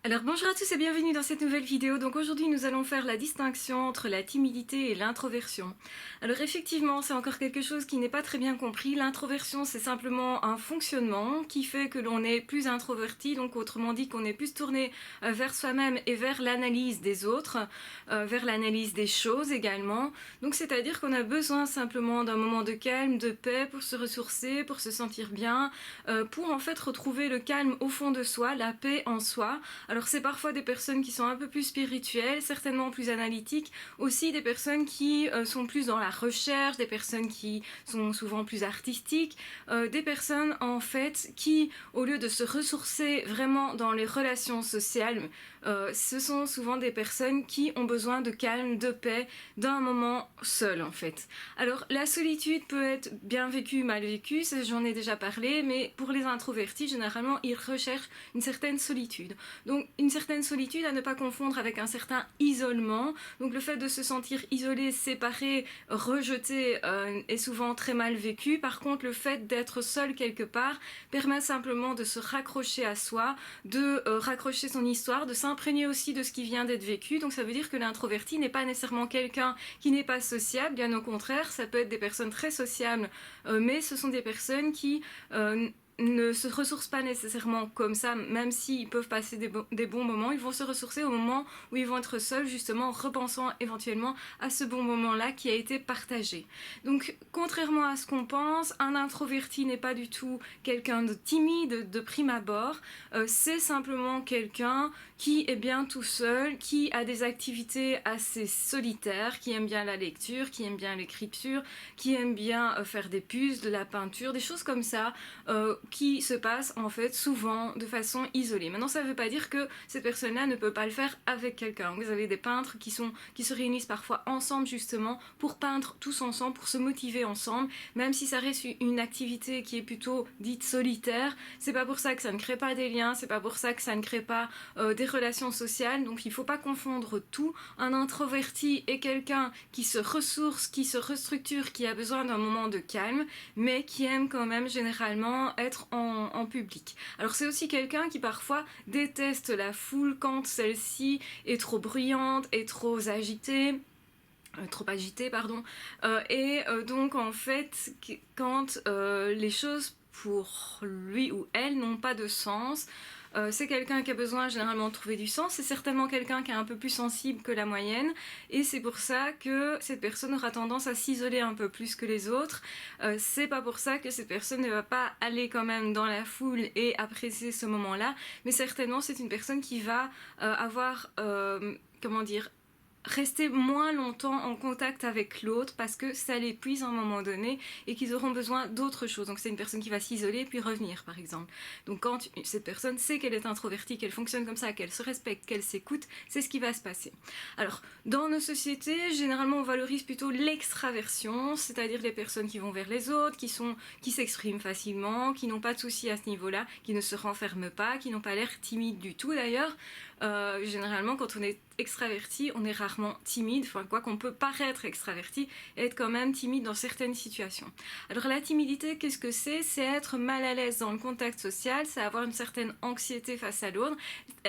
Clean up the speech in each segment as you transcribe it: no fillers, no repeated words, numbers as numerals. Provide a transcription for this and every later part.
Alors bonjour à tous et bienvenue dans cette nouvelle vidéo. Donc aujourd'hui nous allons faire la distinction entre la timidité et l'introversion. Alors effectivement c'est encore quelque chose qui n'est pas très bien compris. L'introversion c'est simplement un fonctionnement qui fait que l'on est plus introverti, donc autrement dit qu'on est plus tourné vers soi-même et vers l'analyse des autres, vers l'analyse des choses également. Donc c'est-à-dire qu'on a besoin simplement d'un moment de calme, de paix pour se ressourcer, pour se sentir bien, pour en fait retrouver le calme au fond de soi, la paix en soi. Alors c'est parfois des personnes qui sont un peu plus spirituelles, certainement plus analytiques, aussi des personnes qui sont plus dans la recherche, des personnes qui sont souvent plus artistiques, des personnes en fait qui, au lieu de se ressourcer vraiment dans les relations sociales, ce sont souvent des personnes qui ont besoin de calme, de paix, d'un moment seul en fait. Alors la solitude peut être bien vécue, mal vécue, j'en ai déjà parlé, mais pour les introvertis, généralement, ils recherchent une certaine solitude. Donc une certaine solitude à ne pas confondre avec un certain isolement. Donc le fait de se sentir isolé, séparé, rejeté est souvent très mal vécu. Par contre, le fait d'être seul quelque part permet simplement de se raccrocher à soi, de raccrocher son histoire, de s'imprégner aussi de ce qui vient d'être vécu. Donc ça veut dire que l'introverti n'est pas nécessairement quelqu'un qui n'est pas sociable, bien au contraire, ça peut être des personnes très sociables, mais ce sont des personnes qui ne se ressourcent pas nécessairement comme ça, même s'ils peuvent passer des bons moments, ils vont se ressourcer au moment où ils vont être seuls, justement en repensant éventuellement à ce bon moment-là qui a été partagé. Donc, contrairement à ce qu'on pense, un introverti n'est pas du tout quelqu'un de timide de prime abord, c'est simplement quelqu'un qui est bien tout seul, qui a des activités assez solitaires, qui aime bien la lecture, qui aime bien l'écriture, qui aime bien faire des puces, de la peinture, des choses comme ça, qui se passe en fait souvent de façon isolée. Maintenant ça ne veut pas dire que cette personne-là ne peut pas le faire avec quelqu'un. Vous avez des peintres qui se réunissent parfois ensemble justement pour peindre tous ensemble, pour se motiver ensemble, même si ça reste une activité qui est plutôt dite solitaire. C'est pas pour ça que ça ne crée pas des liens, c'est pas pour ça que ça ne crée pas des relations sociales. Donc il faut pas confondre tout. Un introverti est quelqu'un qui se ressource, qui se restructure, qui a besoin d'un moment de calme, mais qui aime quand même généralement être en public. Alors c'est aussi quelqu'un qui parfois déteste la foule quand celle-ci est trop bruyante, est trop agitée, pardon. Donc en fait, quand les choses pour lui ou elle n'ont pas de sens, c'est quelqu'un qui a besoin généralement de trouver du sens, c'est certainement quelqu'un qui est un peu plus sensible que la moyenne, et c'est pour ça que cette personne aura tendance à s'isoler un peu plus que les autres. C'est pas pour ça que cette personne ne va pas aller quand même dans la foule et apprécier ce moment-là, mais certainement c'est une personne qui va avoir, comment dire, rester moins longtemps en contact avec l'autre parce que ça l'épuise à un moment donné et qu'ils auront besoin d'autre chose. Donc c'est une personne qui va s'isoler puis revenir par exemple. Donc quand cette personne sait qu'elle est introvertie, qu'elle fonctionne comme ça, qu'elle se respecte, qu'elle s'écoute, c'est ce qui va se passer. Alors dans nos sociétés, généralement on valorise plutôt l'extraversion, c'est-à-dire les personnes qui vont vers les autres, qui s'expriment facilement, qui n'ont pas de soucis à ce niveau-là, qui ne se renferment pas, qui n'ont pas l'air timides du tout d'ailleurs. Généralement quand on est extraverti, on est rarement timide, enfin quoi qu'on peut paraître extraverti et être quand même timide dans certaines situations. Alors la timidité, qu'est-ce que c'est? C'est être mal à l'aise dans le contact social, c'est avoir une certaine anxiété face à l'autre,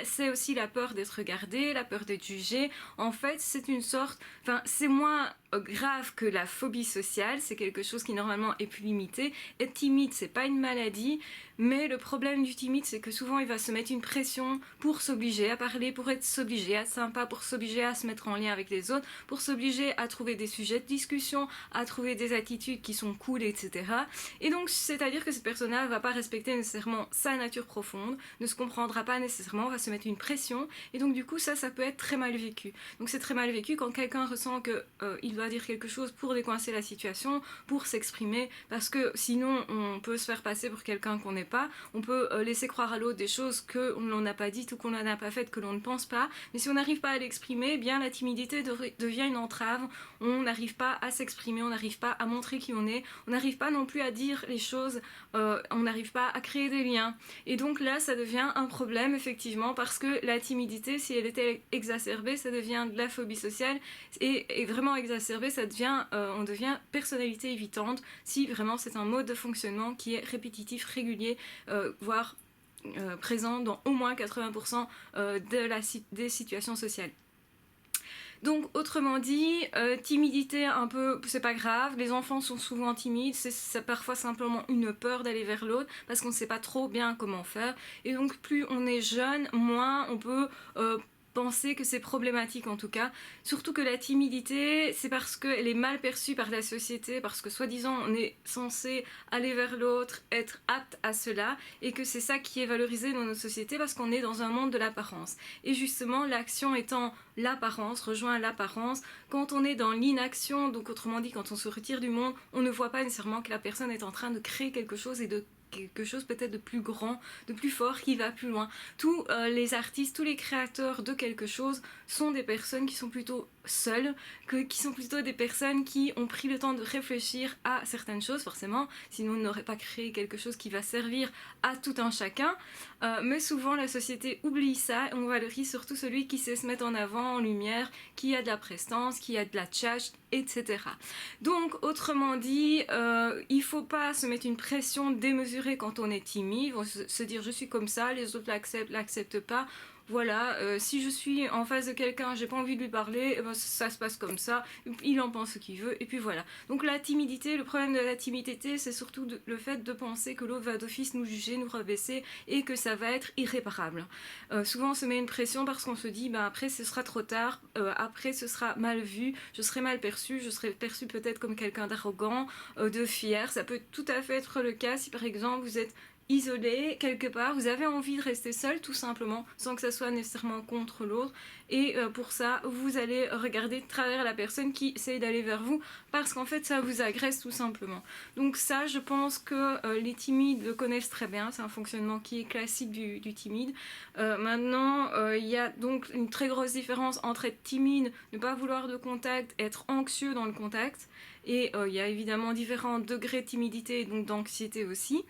c'est aussi la peur d'être regardé, la peur d'être jugé. En fait, c'est une sorte, enfin c'est moins grave que la phobie sociale, c'est quelque chose qui normalement est plus limité. Être timide, c'est pas une maladie, mais le problème du timide, c'est que souvent il va se mettre une pression pour s'obliger à parler, pour s'obliger à être sympa, pour s'obliger à se mettre en lien avec les autres, pour s'obliger à trouver des sujets de discussion, à trouver des attitudes qui sont cool, etc. Et donc, c'est-à-dire que cette personne-là va pas respecter nécessairement sa nature profonde, ne se comprendra pas nécessairement, va se mettre une pression, et donc du coup, ça peut être très mal vécu. Donc c'est très mal vécu quand quelqu'un ressent que il doit dire quelque chose pour décoincer la situation, pour s'exprimer, parce que sinon on peut se faire passer pour quelqu'un qu'on n'est pas, on peut laisser croire à l'autre des choses que l'on n'a pas dites ou qu'on n'a pas faites, que l'on ne pense pas, mais si on n'arrive pas à l'exprimer, eh bien la timidité devient une entrave, on n'arrive pas à s'exprimer, on n'arrive pas à montrer qui on est, on n'arrive pas non plus à dire les choses, on n'arrive pas à créer des liens. Et donc là, ça devient un problème, effectivement, parce que la timidité, si elle était exacerbée, ça devient de la phobie sociale, et vraiment exacerbée, ça devient, on devient personnalité évitante, si vraiment c'est un mode de fonctionnement qui est répétitif, régulier, voire présent dans au moins 80% des situations sociales. Donc autrement dit, timidité un peu, c'est pas grave, les enfants sont souvent timides, c'est parfois simplement une peur d'aller vers l'autre parce qu'on ne sait pas trop bien comment faire. Et donc plus on est jeune, moins on peut penser que c'est problématique en tout cas. Surtout que la timidité, c'est parce qu'elle est mal perçue par la société, parce que soi-disant on est censé aller vers l'autre, être apte à cela, et que c'est ça qui est valorisé dans notre société parce qu'on est dans un monde de l'apparence. Et justement, l'action étant l'apparence, rejoint l'apparence, quand on est dans l'inaction, donc autrement dit quand on se retire du monde, on ne voit pas nécessairement que la personne est en train de créer quelque chose et de quelque chose peut-être de plus grand, de plus fort, qui va plus loin. Tous les artistes, tous les créateurs de quelque chose sont des personnes qui sont plutôt seules, qui sont plutôt des personnes qui ont pris le temps de réfléchir à certaines choses, forcément, sinon on n'aurait pas créé quelque chose qui va servir à tout un chacun. Mais souvent la société oublie ça et on valorise surtout celui qui sait se mettre en avant, en lumière, qui a de la prestance, qui a de la tchatch, etc. Donc autrement dit, il ne faut pas se mettre une pression démesurée quand on est timide, se dire je suis comme ça, les autres l'acceptent pas. Voilà, si je suis en face de quelqu'un, j'ai pas envie de lui parler, eh ben, ça se passe comme ça, il en pense ce qu'il veut, et puis voilà. Donc la timidité, le problème de la timidité, c'est surtout le fait de penser que l'autre va d'office nous juger, nous rabaisser, et que ça va être irréparable. Souvent on se met une pression parce qu'on se dit, bah, après ce sera trop tard, après ce sera mal vu, je serai mal perçu, je serai perçu peut-être comme quelqu'un d'arrogant, de fier. Ça peut tout à fait être le cas si par exemple vous êtes isolé quelque part, vous avez envie de rester seul tout simplement, sans que ça soit nécessairement contre l'autre, et pour ça vous allez regarder de travers la personne qui essaye d'aller vers vous, parce qu'en fait ça vous agresse tout simplement. Donc ça, je pense que les timides le connaissent très bien, c'est un fonctionnement qui est classique du timide. Maintenant, il y a donc une très grosse différence entre être timide, ne pas vouloir de contact, être anxieux dans le contact, et il y a évidemment différents degrés de timidité et donc d'anxiété aussi.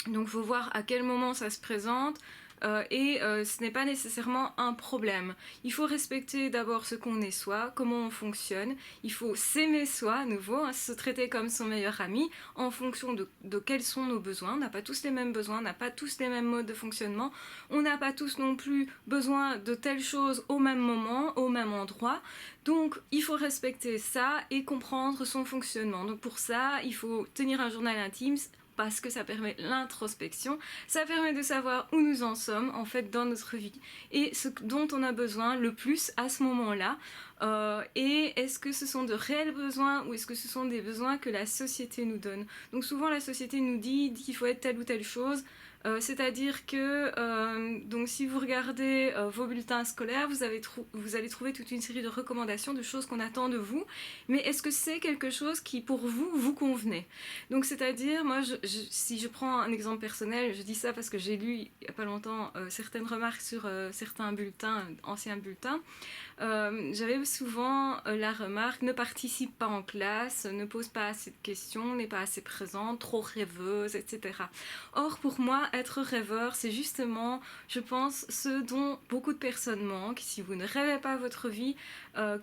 Donc il faut voir à quel moment ça se présente, ce n'est pas nécessairement un problème. Il faut respecter d'abord ce qu'on est soi, comment on fonctionne. Il faut s'aimer soi à nouveau, hein, se traiter comme son meilleur ami en fonction de quels sont nos besoins. On n'a pas tous les mêmes besoins, on n'a pas tous les mêmes modes de fonctionnement. On n'a pas tous non plus besoin de telle chose au même moment, au même endroit. Donc il faut respecter ça et comprendre son fonctionnement. Donc pour ça, il faut tenir un journal intime, parce que ça permet l'introspection, ça permet de savoir où nous en sommes en fait dans notre vie et ce dont on a besoin le plus à ce moment-là. Et est-ce que ce sont de réels besoins ou est-ce que ce sont des besoins que la société nous donne? Donc souvent la société nous dit qu'il faut être telle ou telle chose. C'est-à-dire que donc si vous regardez vos bulletins scolaires, vous allez trouver toute une série de recommandations, de choses qu'on attend de vous, mais est-ce que c'est quelque chose qui pour vous convenait? Donc c'est-à-dire, moi si je prends un exemple personnel, je dis ça parce que j'ai lu il n'y a pas longtemps certaines remarques sur certains bulletins, anciens bulletins. J'avais souvent la remarque: ne participe pas en classe, ne pose pas assez de questions, n'est pas assez présente, trop rêveuse, etc. Or pour moi, être rêveur, c'est justement, je pense, ce dont beaucoup de personnes manquent. Si vous ne rêvez pas votre vie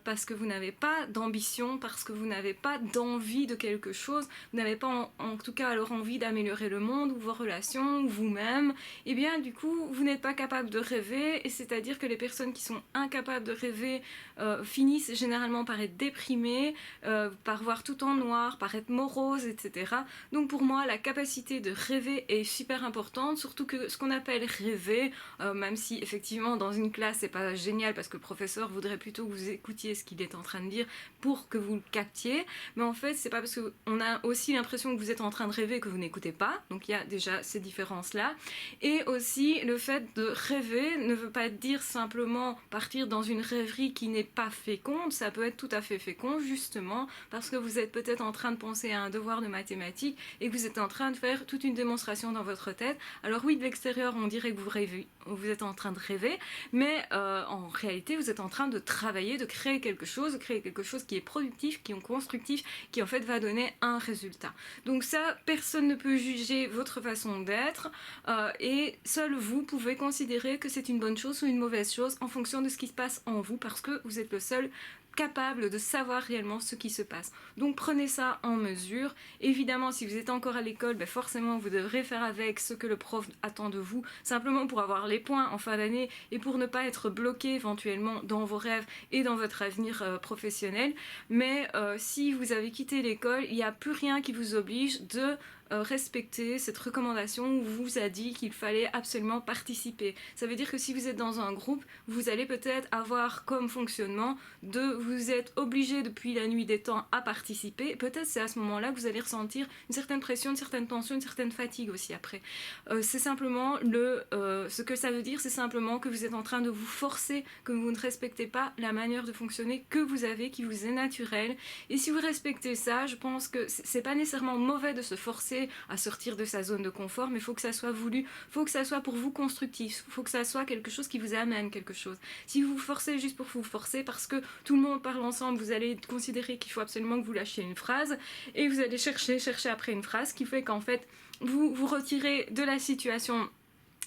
parce que vous n'avez pas d'ambition, parce que vous n'avez pas d'envie de quelque chose, vous n'avez pas en tout cas alors envie d'améliorer le monde ou vos relations ou vous-même, et bien du coup vous n'êtes pas capable de rêver, et c'est-à-dire que les personnes qui sont incapables de rêver finissent généralement par être déprimées, par voir tout en noir, par être moroses, etc. Donc pour moi la capacité de rêver est super importante, surtout que ce qu'on appelle rêver, même si effectivement dans une classe c'est pas génial parce que le professeur voudrait plutôt que vous écoutiez ce qu'il est en train de dire pour que vous le captiez, mais en fait c'est pas parce qu'on a aussi l'impression que vous êtes en train de rêver que vous n'écoutez pas, donc il y a déjà ces différences là. Et aussi le fait de rêver ne veut pas dire simplement partir dans une rêverie qui n'est pas féconde, ça peut être tout à fait fécond justement parce que vous êtes peut-être en train de penser à un devoir de mathématiques et que vous êtes en train de faire toute une démonstration dans votre tête. Alors oui, de l'extérieur on dirait que vous rêvez, vous êtes en train de rêver, mais en réalité vous êtes en train de travailler, de créer quelque chose qui est productif, qui est constructif, qui en fait va donner un résultat. Donc ça, personne ne peut juger votre façon d'être et seul vous pouvez considérer que c'est une bonne chose ou une mauvaise chose en fonction de ce qui se passe en vous, parce que vous êtes le seul capable de savoir réellement ce qui se passe. Donc prenez ça en mesure. Évidemment, si vous êtes encore à l'école, ben forcément vous devrez faire avec ce que le prof attend de vous, simplement pour avoir les points en fin d'année et pour ne pas être bloqué éventuellement dans vos rêves et dans votre avenir professionnel. Mais si vous avez quitté l'école, il n'y a plus rien qui vous oblige de respecter cette recommandation où vous a dit qu'il fallait absolument participer. Ça veut dire que si vous êtes dans un groupe, vous allez peut-être avoir comme fonctionnement de vous être obligé depuis la nuit des temps à participer. Peut-être c'est à ce moment-là que vous allez ressentir une certaine pression, une certaine tension, une certaine fatigue aussi après. C'est simplement ce que ça veut dire, c'est simplement que vous êtes en train de vous forcer, que vous ne respectez pas la manière de fonctionner que vous avez, qui vous est naturelle. Et si vous respectez ça, je pense que c'est pas nécessairement mauvais de se forcer à sortir de sa zone de confort, mais il faut que ça soit voulu, il faut que ça soit pour vous constructif, il faut que ça soit quelque chose qui vous amène quelque chose. Si vous vous forcez juste pour vous forcer parce que tout le monde parle ensemble, vous allez considérer qu'il faut absolument que vous lâchiez une phrase et vous allez chercher après une phrase qui fait qu'en fait vous vous retirez de la situation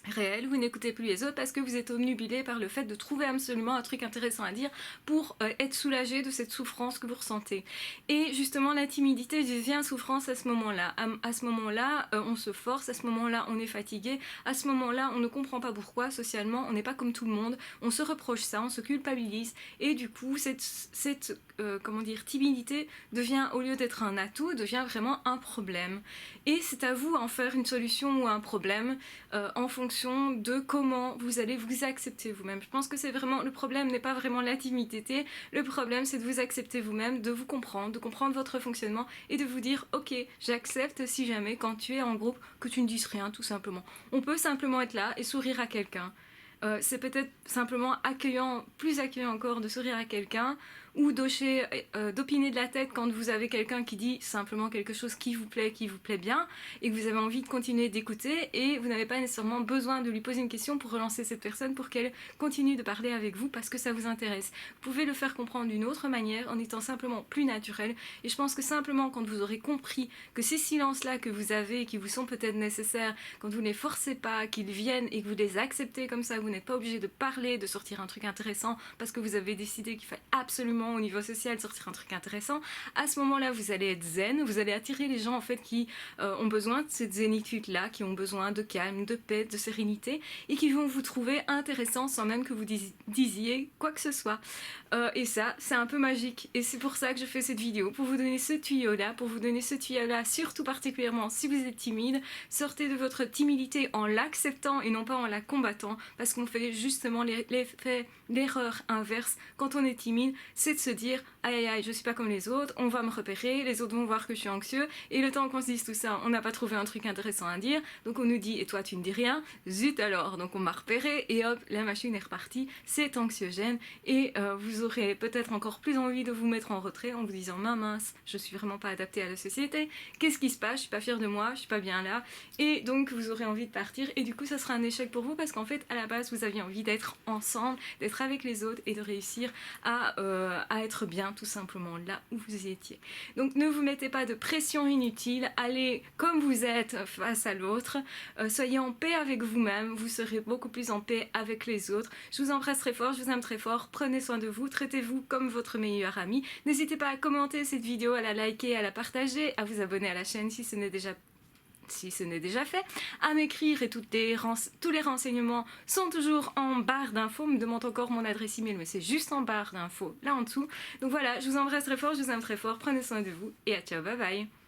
réel, vous n'écoutez plus les autres parce que vous êtes obnubilé par le fait de trouver absolument un truc intéressant à dire pour être soulagé de cette souffrance que vous ressentez. Et justement, la timidité devient souffrance à ce moment-là. À ce moment-là, on se force, à ce moment-là, on est fatigué, à ce moment-là, on ne comprend pas pourquoi, socialement, on n'est pas comme tout le monde, on se reproche ça, on se culpabilise, et du coup, cette timidité devient, au lieu d'être un atout, devient vraiment un problème. Et c'est à vous d'en faire une solution ou un problème en fonction de comment vous allez vous accepter vous-même. Je pense que c'est vraiment, le problème n'est pas vraiment la timidité, le problème c'est de vous accepter vous-même, de vous comprendre, de comprendre votre fonctionnement et de vous dire ok, j'accepte si jamais quand tu es en groupe que tu ne dises rien tout simplement. On peut simplement être là et sourire à quelqu'un. C'est peut-être simplement accueillant, plus accueillant encore de sourire à quelqu'un ou d'opiner de la tête quand vous avez quelqu'un qui dit simplement quelque chose qui vous plaît bien et que vous avez envie de continuer d'écouter et vous n'avez pas nécessairement besoin de lui poser une question pour relancer cette personne pour qu'elle continue de parler avec vous parce que ça vous intéresse. Vous pouvez le faire comprendre d'une autre manière en étant simplement plus naturel et je pense que simplement quand vous aurez compris que ces silences-là que vous avez, qui vous sont peut-être nécessaires, quand vous ne les forcez pas, qu'ils viennent et que vous les acceptez comme ça, vous n'êtes pas obligé de parler, de sortir un truc intéressant parce que vous avez décidé qu'il fallait absolument au niveau social sortir un truc intéressant, à ce moment-là vous allez être zen, vous allez attirer les gens en fait qui ont besoin de cette zénitude-là, qui ont besoin de calme, de paix, de sérénité et qui vont vous trouver intéressant sans même que vous disiez quoi que ce soit. Et ça, c'est un peu magique et c'est pour ça que je fais cette vidéo, pour vous donner ce tuyau-là, surtout particulièrement si vous êtes timide, sortez de votre timidité en l'acceptant et non pas en la combattant parce qu'on fait justement l'erreur inverse quand on est timide, c'est de se dire aïe aïe aïe je suis pas comme les autres, on va me repérer, les autres vont voir que je suis anxieux et le temps qu'on se dise tout ça on n'a pas trouvé un truc intéressant à dire donc on nous dit et toi tu ne dis rien, zut alors, donc on m'a repéré et hop la machine est repartie, c'est anxiogène et vous aurez peut-être encore plus envie de vous mettre en retrait en vous disant mince je suis vraiment pas adaptée à la société, qu'est-ce qui se passe, je suis pas fière de moi, je suis pas bien là et donc vous aurez envie de partir et du coup ça sera un échec pour vous parce qu'en fait à la base vous aviez envie d'être ensemble, d'être avec les autres et de réussir à être bien tout simplement là où vous étiez. Donc ne vous mettez pas de pression inutile, allez comme vous êtes face à l'autre, soyez en paix avec vous-même, vous serez beaucoup plus en paix avec les autres. Je vous embrasse très fort, je vous aime très fort, prenez soin de vous, traitez-vous comme votre meilleur ami. N'hésitez pas à commenter cette vidéo, à la liker, à la partager, à vous abonner à la chaîne si ce n'est déjà fait, à m'écrire et tous les renseignements sont toujours en barre d'infos. On me demande encore mon adresse email mais c'est juste en barre d'infos là en dessous. Donc voilà, je vous embrasse très fort, je vous aime très fort, prenez soin de vous et à ciao, bye bye.